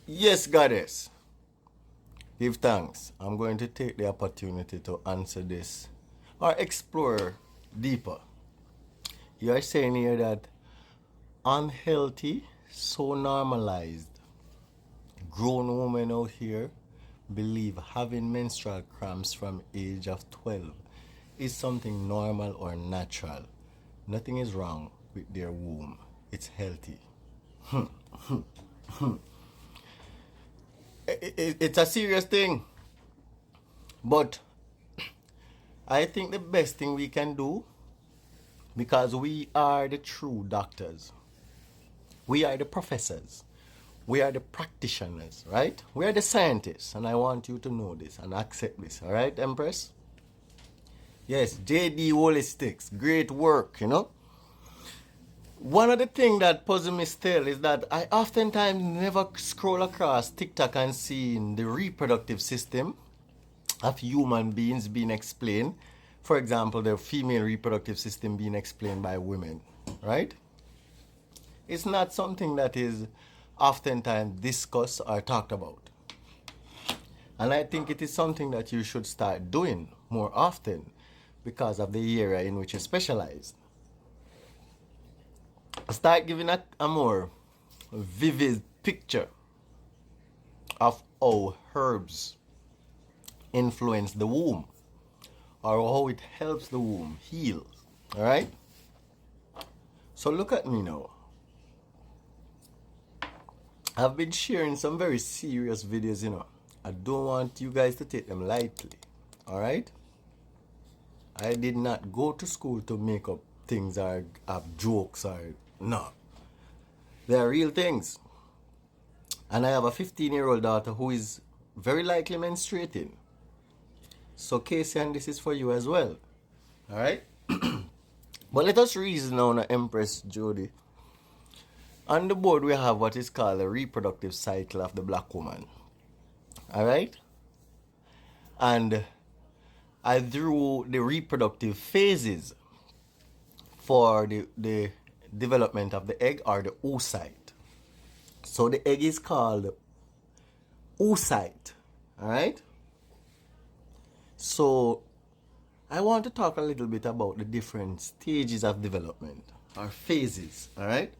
Yes, Goddess. Give thanks. I'm going to take the opportunity to answer this or explore deeper. You are saying here that unhealthy, so normalized, grown women out here believe having menstrual cramps from age of 12 is something normal or natural. Nothing is wrong with their womb. It's healthy. It's a serious thing. But I think the best thing we can do, because we are the true doctors, we are the professors, we are the practitioners, right? We are the scientists, and I want you to know this and accept this, all right, Empress? Yes, JD Holistics, great work. One of the things that puzzles me still is that I oftentimes never scroll across TikTok and see the reproductive system of human beings being explained. For example, the female reproductive system being explained by women, right? It's not something that is oftentimes discussed or talked about. And I think it is something that you should start doing more often because of the area in which you specialize. Start giving a more vivid picture of how herbs influence the womb or how it helps the womb heal. All right? So look at me now. I've been sharing some very serious videos. I don't want you guys to take them lightly. All right? I did not go to school to make up things or have jokes or no. They are real things. And I have a 15-year-old daughter who is very likely menstruating. So Casey, and this is for you as well. All right? But let us reason on Empress Jody. On the board, we have what is called the reproductive cycle of the black woman. All right? And I drew the reproductive phases for the development of the egg or the oocyte. So the egg is called oocyte. All right? So I want to talk a little bit about the different stages of development or phases. All right?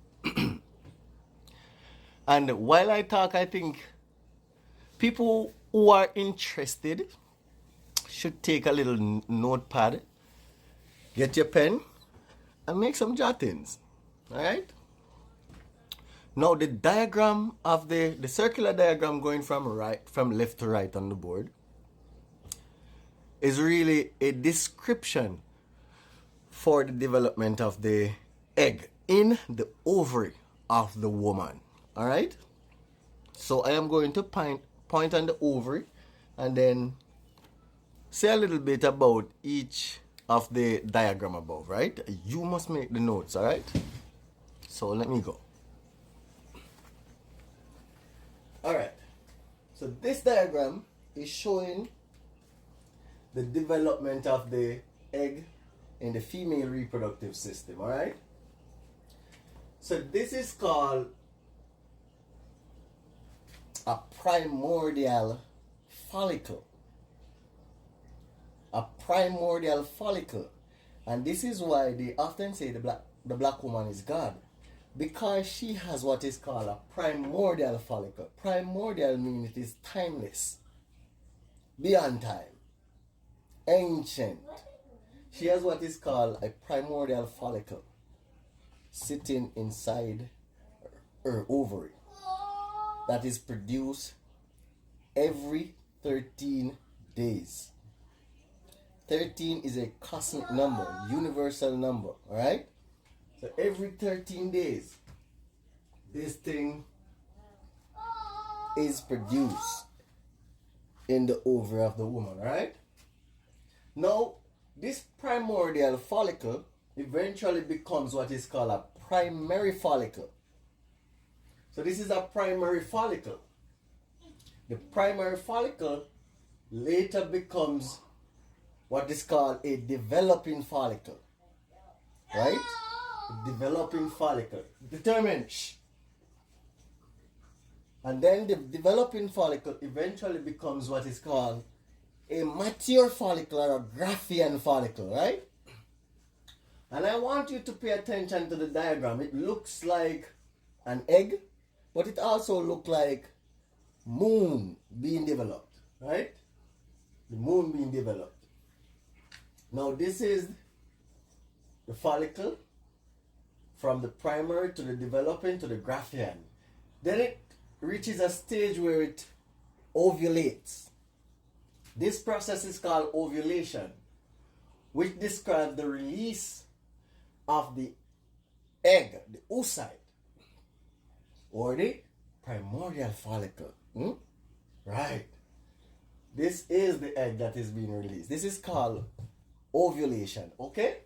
And while I talk, I think people who are interested should take a little notepad, get your pen, and make some jottings. All right? Now the diagram of the circular diagram going from left to right on the board is really a description for the development of the egg in the ovary of the woman. All right? So I am going to point on the ovary and then say a little bit about each of the diagram above, right? You must make the notes, all right? So let me go. All right. So this diagram is showing the development of the egg in the female reproductive system, all right? So this is called a primordial follicle. A primordial follicle. And this is why they often say the black woman is God. Because she has what is called a primordial follicle. Primordial means it is timeless. Beyond time. Ancient. She has what is called a primordial follicle sitting inside her ovary that is produced every 13 days. 13 is a cosmic number, universal number, all right? So every 13 days, this thing is produced in the ovary of the woman, all right? Now, this primordial follicle eventually becomes what is called a primary follicle. So this is a primary follicle. The primary follicle later becomes what is called a developing follicle. Right? A developing follicle. Determine. And then the developing follicle eventually becomes what is called a mature follicle or a Graafian follicle, right? And I want you to pay attention to the diagram. It looks like an egg, but it also looks like moon being developed, right? The moon being developed. Now this is the follicle from the primary to the developing to the Graafian. Then it reaches a stage where it ovulates. This process is called ovulation, which describes the release of the egg, the oocyte, or the primordial follicle. Right. This is the egg that is being released. This is called ovulation, okay?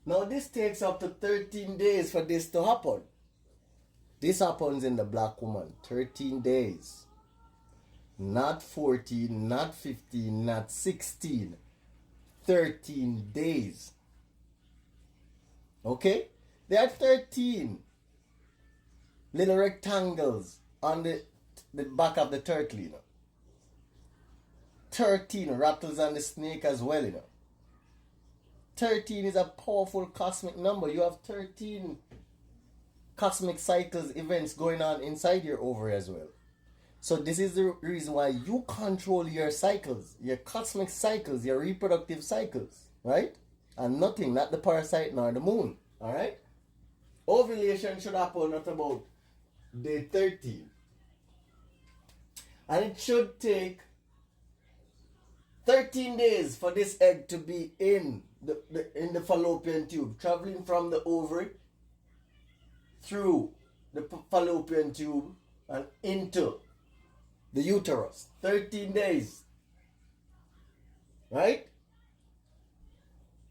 Now this takes up to 13 days for this to happen. This happens in the black woman, 13 days. Not 14, not 15, not 16. 13 days. Okay? There are 13 little rectangles on the back of the turtle, you know. 13 rattles on the snake as well, you know. 13 is a powerful cosmic number. You have 13 cosmic cycles, events going on inside your ovary as well. So this is the reason why you control your cycles, your cosmic cycles, your reproductive cycles, right? And nothing, not the parasite nor the moon, all right? Ovulation should happen at about day 13. And it should take 13 days for this egg to be in the fallopian tube, traveling from the ovary through the fallopian tube and into the uterus. 13 days. Right?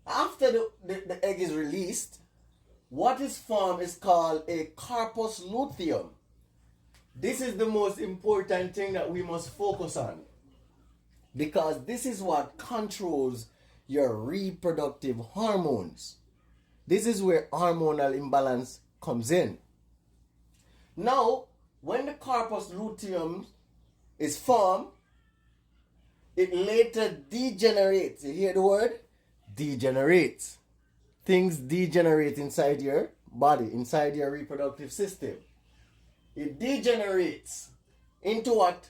After the egg is released, what is formed is called a corpus luteum. This is the most important thing that we must focus on, because this is what controls your reproductive hormones. This is where hormonal imbalance comes in. Now, when the corpus luteum is formed, it later degenerates. You hear the word? Degenerates. Things degenerate inside your body, inside your reproductive system. It degenerates into what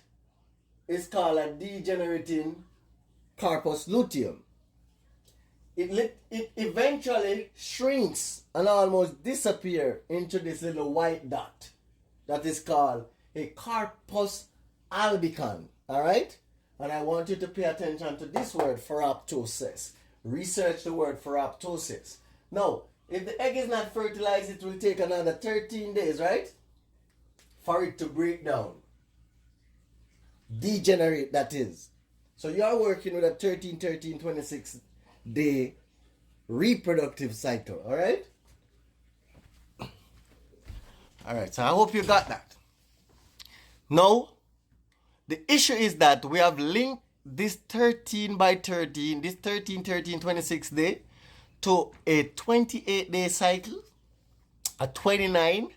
is called a degenerating corpus luteum. It eventually shrinks and almost disappears into this little white dot that is called a corpus albicans. All right? And I want you to pay attention to this word, phoroptosis. Research the word phoroptosis. Now, if the egg is not fertilized, it will take another 13 days, right? For it to break down. Degenerate, that is. So you are working with a 26 day reproductive cycle, all right? All right, so I hope you got that. Now, the issue is that we have linked this 13 by 13, this 26 day, to a 28 day cycle, a 29,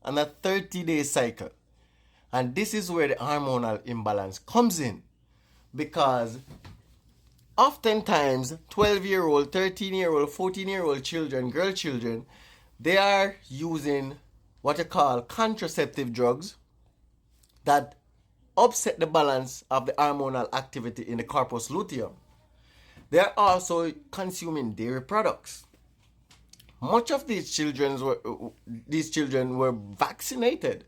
and a 30 day cycle. And this is where the hormonal imbalance comes in, because oftentimes 12-year-old, 13-year-old, 14-year-old children, girl children, they are using what you call contraceptive drugs that upset the balance of the hormonal activity in the corpus luteum. They are also consuming dairy products. Much of these children were vaccinated.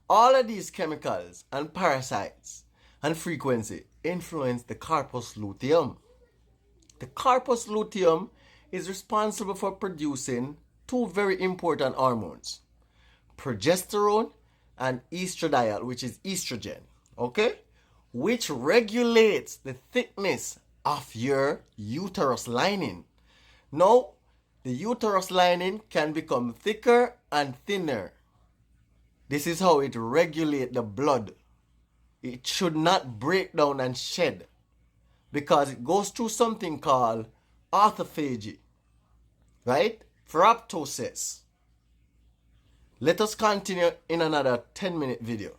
All of these chemicals and parasites and frequency influence the corpus luteum. The corpus luteum is responsible for producing two very important hormones, progesterone and estradiol, which is estrogen, okay? Which regulates the thickness of your uterus lining. Now, the uterus lining can become thicker and thinner. This is how it regulates the blood. It should not break down and shed, because it goes through something called autophagy, right? Phoroptosis. Let us continue in another 10-minute video.